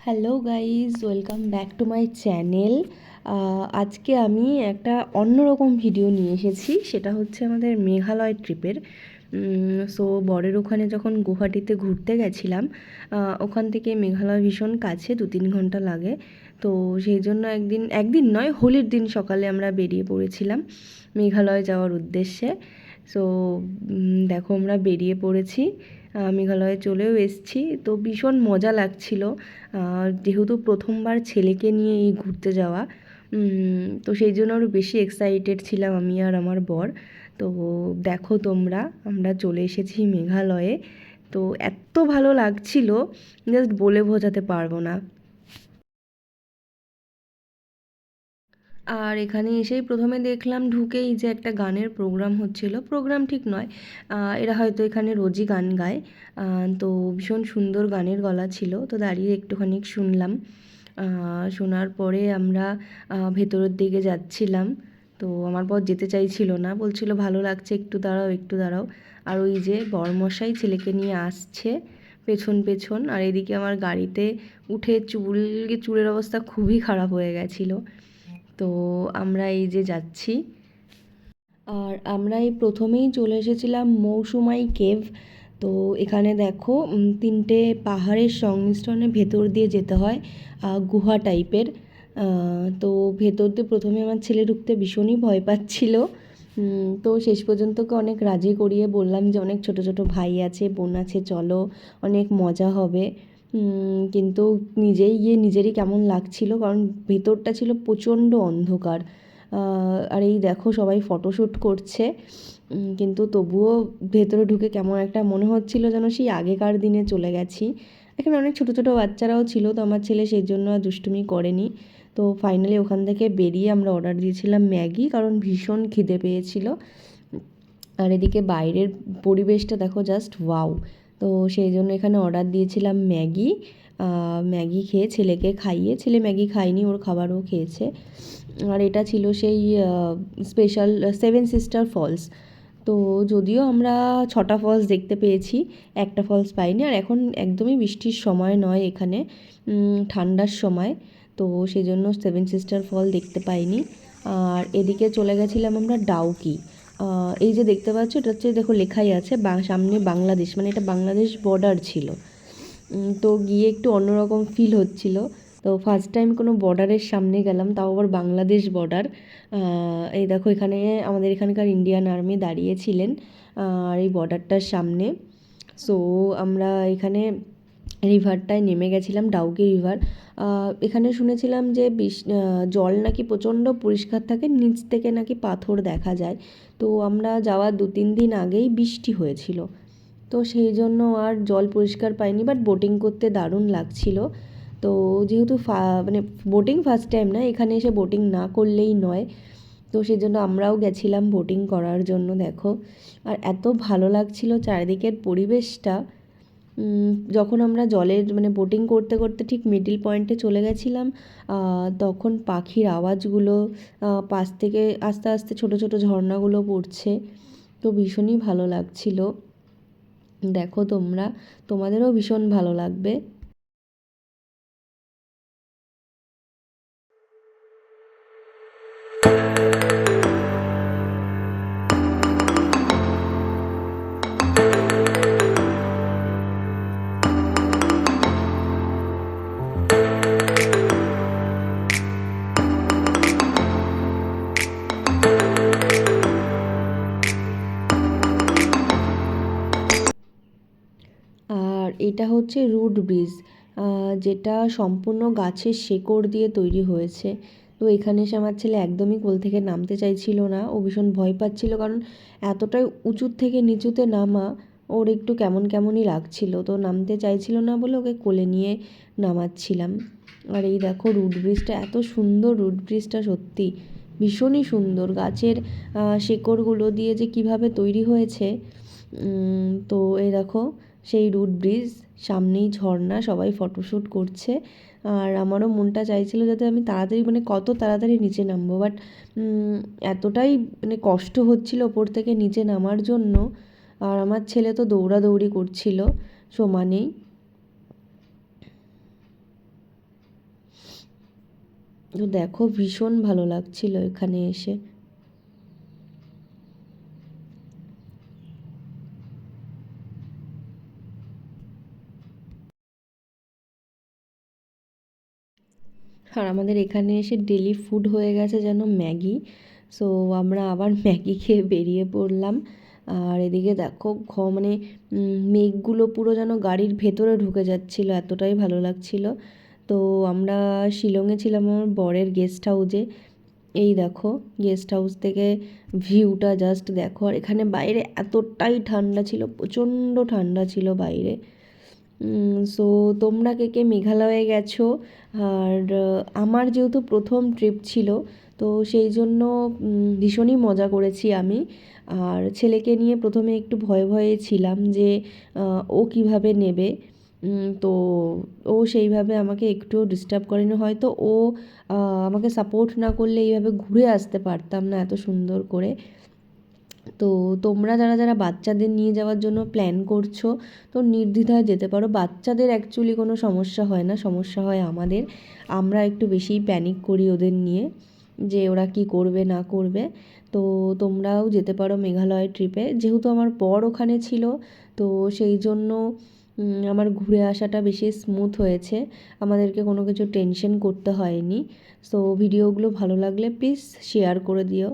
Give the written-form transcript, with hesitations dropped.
Hello guys, welcome back to my channel. আজকে আমি একটা অন্যরকম ভিডিও নিয়ে এসেছি। সেটা হচ্ছে আমাদের মেঘালয় ট্রিপের। সো বরের ওখানে যখন গুয়াহাটিতে ঘুরতে গেছিলাম, ওখান থেকে মেঘালয় ভীষণ কাছে, 2-3 ঘন্টা লাগে। তো সেই জন্য একদিন নয়, হোলির দিন সকালে আমরা বেরিয়ে পড়েছিলাম মেঘালয় যাওয়ার উদ্দেশ্যে। সো দেখো, আমরা বেরিয়ে পড়েছি, মেঘালয়ে চলেও এসেছি। তো ভীষণ মজা লাগছিল, যেহেতু প্রথমবার ছেলেকে নিয়ে এই ঘুরতে যাওয়া। তো সেই জন্য আরও বেশি এক্সাইটেড ছিলাম আমি আর আমার বর। তো দেখো তোমরা, আমরা চলে এসেছি মেঘালয়ে। তো এত ভালো লাগছিল, জাস্ট বলে বোঝাতে পারবো না। আর এখানে এসেই প্রথমে দেখলাম ঢুকেই যে একটা গানের প্রোগ্রাম হচ্ছিল। প্রোগ্রাম ঠিক নয়, এরা হয়তো এখানে রোজই গান গায়। তো ভীষণ সুন্দর গানের গলা ছিল, তো দাঁড়িয়ে একটুখানি শুনলাম। শোনার পরে আমরা ভেতরের দিকে যাচ্ছিলাম। তো আমার বর যেতে চাইছিল না, বলছিল ভালো লাগছে, একটু দাঁড়াও একটু দাঁড়াও। আর ওই যে বরমশাই ছেলেকে নিয়ে আসছে পেছন পেছন, আর এদিকে আমার গাড়িতে উঠে চুলের অবস্থা খুবই খারাপ হয়ে গেছিলো। তো আমরা এই যে যাচ্ছি, আর আমরা এই প্রথমেই চলে এসেছিলাম মৌসুমাই কেভ। তো এখানে দেখো, 3টে পাহাড়ের সংমিশ্রণে ভেতর দিয়ে যেতে হয়, গুহা টাইপের। তো ভেতর দিয়ে প্রথমে আমার ছেলে ঢুকতে ভীষণই ভয় পাচ্ছিল। তো শেষ পর্যন্ত অনেক রাজি করিয়ে বললাম যে অনেক ছোট ছোট ভাই আছে, বোন আছে, চলো, অনেক মজা হবে। কিন্তু নিজেই গিয়ে নিজেরই কেমন লাগছিল, কারণ ভেতরটা ছিল প্রচণ্ড অন্ধকার। আর এই দেখো, সবাই ফটোশ্যুট করছে। কিন্তু তবুও ভেতরে ঢুকে কেমন একটা মনে হচ্ছিল যেন সেই আগেকার দিনে চলে গেছি। এখানে অনেক ছোটো ছোটো বাচ্চারাও ছিল, তো আমার ছেলে সেই জন্য আর দুষ্টুমি করেনি। তো ফাইনালি ওখান থেকে বেরিয়ে আমরা অর্ডার দিয়েছিলাম ম্যাগি, কারণ ভীষণ খিদে পেয়েছিল। আর এদিকে বাইরের পরিবেশটা দেখো, জাস্ট ওয়াও। তো সেই জন্য এখানে অর্ডার দিয়েছিলাম ম্যাগি। ম্যাগি খেয়ে ছেলেকে খাইয়ে, ছেলে ম্যাগি খায়নি, ওর খাবারও খেয়েছে। আর এটা ছিল সেই স্পেশাল 7 সিস্টার ফলস। তো যদিও আমরা 6টা ফলস দেখতে পেয়েছি, একটা ফলস পাইনি। আর এখন একদমই বৃষ্টির সময় নয় এখানে, ঠান্ডার সময়। তো সেই জন্য 7 সিস্টার ফল দেখতে পাইনি। আর এদিকে চলে গেছিলাম আমরা ডাউকি। এই যে দেখতে পাচ্ছ, এটা হচ্ছে, দেখো লেখাই আছে সামনে বাংলাদেশ, মানে এটা বাংলাদেশ বর্ডার ছিল। তো গিয়ে একটু অন্যরকম ফিল হচ্ছিল। তো ফার্স্ট টাইম কোনো বর্ডারের সামনে গেলাম, তাও আবার বাংলাদেশ বর্ডার। এই দেখো, এখানে আমাদের এখানকার ইন্ডিয়ান আর্মি দাঁড়িয়েছিলেন আর এই বর্ডারটার সামনে। সো আমরা এখানে রিভারটায় নেমে গেছিলাম, ডাউকি রিভার। এখানে শুনেছিলাম যে জল নাকি প্রচণ্ড পরিষ্কার থাকে, নিচ থেকে নাকি পাথর দেখা যায়। তো আমরা যাওয়ার 2-3 দিন আগেই বৃষ্টি হয়েছিল, তো সেই জন্য আর জল পরিষ্কার পাইনি, বাট বোটিং করতে দারুণ লাগছিল। তো যেহেতু মানে বোটিং ফার্স্ট টাইম না, এখানে এসে বোটিং না করলেই নয়। তো সেই জন্য আমরাও গেছিলাম বোটিং করার জন্য। দেখো, আর এত ভালো লাগছিল চারিদিকের পরিবেশটা। যখন আমরা জলের মানে বোটিং করতে করতে ঠিক মিডল পয়েন্টে চলে গেছিলাম, তখন পাখির আওয়াজগুলো, পাশ থেকে আস্তে আস্তে ছোটো ছোটো ঝর্ণাগুলো পড়ছে, তো ভীষণই ভালো লাগছিল। দেখো তোমরা, তোমাদেরও ভীষণ ভালো লাগবে। আর এটা হচ্ছে রুট ব্রিজ, যেটা সম্পূর্ণ গাছের শেকড় দিয়ে তৈরি হয়েছে। তো এখানে এসে আমার ছেলে একদমই কোল থেকে নামতে চাইছিল না, ও ভীষণ ভয় পাচ্ছিল, কারণ এতটাই উঁচুর থেকে নিচুতে নামা ওর একটু কেমন কেমনই লাগছিল। তো নামতে চাইছিল না বলে ওকে কোলে নিয়ে নামাচ্ছিলাম। আর এই দেখো, রুট ব্রিজটা এত সুন্দর, রুট ব্রিজটা সত্যি ভীষণই সুন্দর। গাছের শেকড়গুলো দিয়ে যে কিভাবে তৈরি হয়েছে। তো এই দেখো, সেই রুট ব্রিজ, সামনেই ঝর্ণা, সবাই ফটোশ্যুট করছে। আর আমারও মনটা চাইছিল যাতে আমি তাড়াতাড়ি, মানে কত তাড়াতাড়ি নিচে নামবো, বাট এতটাই মানে কষ্ট হচ্ছিল ওপর থেকে নিচে নামার জন্য। আর আমার ছেলে তো দৌড়াদৌড়ি করছিল সমানেই। তো দেখো ভীষণ ভালো লাগছিল এখানে এসে। আর আমাদের এখানে এসে ডেলি ফুড হয়ে গেছে যেন ম্যাগি। সো আমরা আবার ম্যাগি খেয়ে বেরিয়ে পড়লাম। আর এদিকে দেখো মানে মেঘগুলো পুরো যেন গাড়ির ভেতরে ঢুকে যাচ্ছিলো, এতটাই ভালো লাগছিল। তো আমরা শিলংয়ে ছিলাম আমার বরের গেস্ট হাউসে। এই দেখো গেস্ট হাউস থেকে ভিউটা জাস্ট দেখো। আর এখানে বাইরে এতটাই ঠান্ডা ছিল, প্রচণ্ড ঠান্ডা ছিল বাইরে। সো তোমরা কে কে মেঘালয়ে গেছো? আর আমার যেহেতু প্রথম ট্রিপ ছিল, তো সেই জন্য ভীষণই মজা করেছি আমি। আর ছেলেকে নিয়ে প্রথমে একটু ভয়ে ভয়ে ছিলাম যে ও কীভাবে নেবে। তো ও সেইভাবে আমাকে একটুও ডিস্টার্ব করেনি। হয়তো ও আমাকে সাপোর্ট না করলে এইভাবে ঘুরে আসতে পারতাম না এত সুন্দর করে। তো তোমরা যারা যারা বাচ্চাদের নিয়ে যাওয়ার জন্য প্ল্যান করছো, তো নির্দ্বিধায় যেতে পারো। বাচ্চাদের অ্যাকচুয়ালি কোনো সমস্যা হয় না, সমস্যা হয় আমাদের। আমরা একটু বেশিই প্যানিক করি ওদের নিয়ে, যে ওরা কি করবে না করবে। তো তোমরাও যেতে পারো মেঘালয় ট্রিপে। যেহেতু আমার বর ওখানে ছিল, তো সেই জন্য আমার ঘুরে আসাটা বেশি স্মুথ হয়েছে, আমাদেরকে কোনো কিছু টেনশন করতে হয়নি। সো ভিডিওগুলো ভালো লাগলে প্লিজ শেয়ার করে দিও।